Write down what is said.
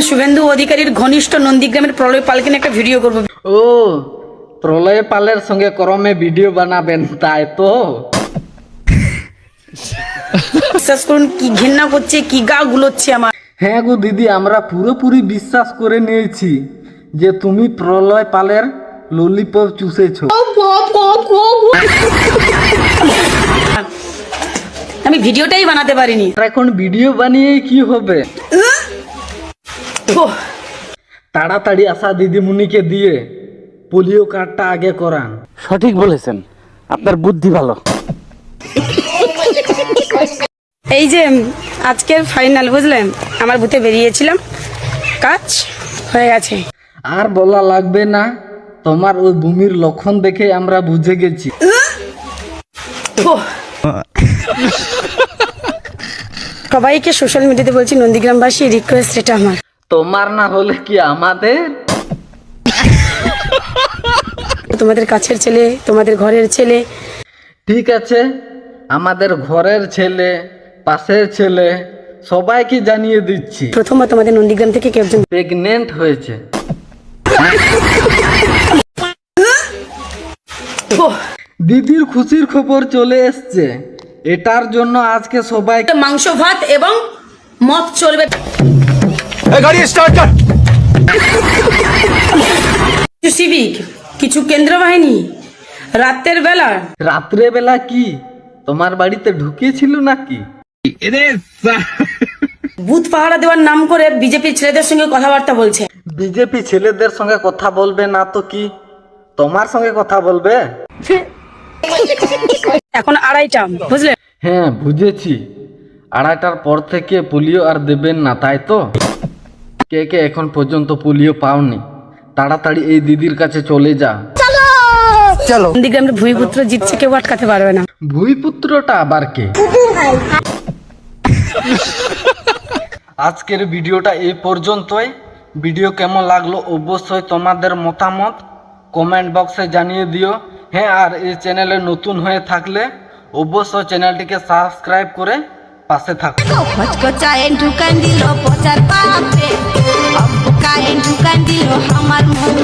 শুভেন্দু অধিকারীর ঘনিষ্ঠ নন্দীগ্রামের প্রলয় পালকে নিয়ে একটা ভিডিও করবো। ও প্রলয় পালের সঙ্গে করমে ভিডিও বানাবেন তাই তো? বিশ্বাস করুন কি ঘৃণা করছে, কি গা গুলোচ্ছে আমার। হ্যাঁ গো দিদি, আমরা পুরোপুরি বিশ্বাস করে নিয়েছি যে তুমি প্রলয় পালের ললিপপ চুষেছো। আমি ভিডিওটাই বানাতে পারিনি। আর এখন ভিডিও বানিয়ে কি হবে? ওহ, তাড়াতাড়ি আসা দিদিমণিকে দিয়ে পোলিও কার্ডটা আগে করান। সঠিক বলেছেন, আপনার বুদ্ধি ভালো। এই যে আজকের ফাইনাল, বুঝলেন, আমার বুথে বেরিয়েছিলাম, কাজ হয়ে গেছে। আর বলা লাগবে না, তোমার ওই ভূমির লক্ষণ দেখে আমরা বুঝে গেছি। ওহ। সবাইকে সোশ্যাল মিডিয়াতে বলছি, নন্দীগ্রামবাসী রিকোয়েস্ট, এটা আমার। তোমার না হলে কি আমাদের? তোমাদের কাছের ছেলে, তোমাদের ঘরের ছেলে। ঠিক আছে, আমাদের ঘরের ছেলে, পাশের ছেলে, সবাইকে জানিয়ে দিচ্ছি প্রথমত তোমাদের নন্দীগ্রাম থেকে কেউ একজন প্রেগনেন্ট হয়েছে। ওহ, দিদির খুশির খবর চলে এসছে, এটার জন্য আজকে সবাই মাংস ভাত এবং মদ চলবে। কিছু সিভিক, কিছু কেন্দ্র বাহিনী রাতের বেলা রাত্রে বেলা কি তোমার বাড়িতে ঢুকিয়েছিল নাকি? বুথ পাহারা দেওয়ার নাম করে বিজেপি ছেলেদের সঙ্গে কথাবার্তা বলছে। বিজেপি ছেলেদের সঙ্গে কথা বলবে না তো কি তোমার সঙ্গে কথা বলবে? এখন 2:30, বুঝলে? হ্যাঁ বুঝেছি, 2:30টার পর থেকে পোলিও আর দেবেন না, তাই তো? কে কে এখন পর্যন্ত পোলিও পাওনি, তাড়াতাড়ি এই দিদির কাছে চলে যা। চলো। নন্দীগ্রামের ভূমিপুত্র জিতছে, কেউ আটকাতে পারবে না। ভূমিপুত্রটা আবার কে? আজকের ভিডিওটা এই পর্যন্তই। ভিডিও কেমন লাগলো অবশ্যই তোমাদের মতামত কমেন্ট বক্সে জানিয়ে দিও। হ্যাঁ, আর এই চ্যানেলে নতুন হয়ে থাকলে অবশ্যই চ্যানেলটিকে সাবস্ক্রাইব করে পাশে থাকো। ঢুকান দিল পচার পাপে, ঢুকান দিল আমার মন।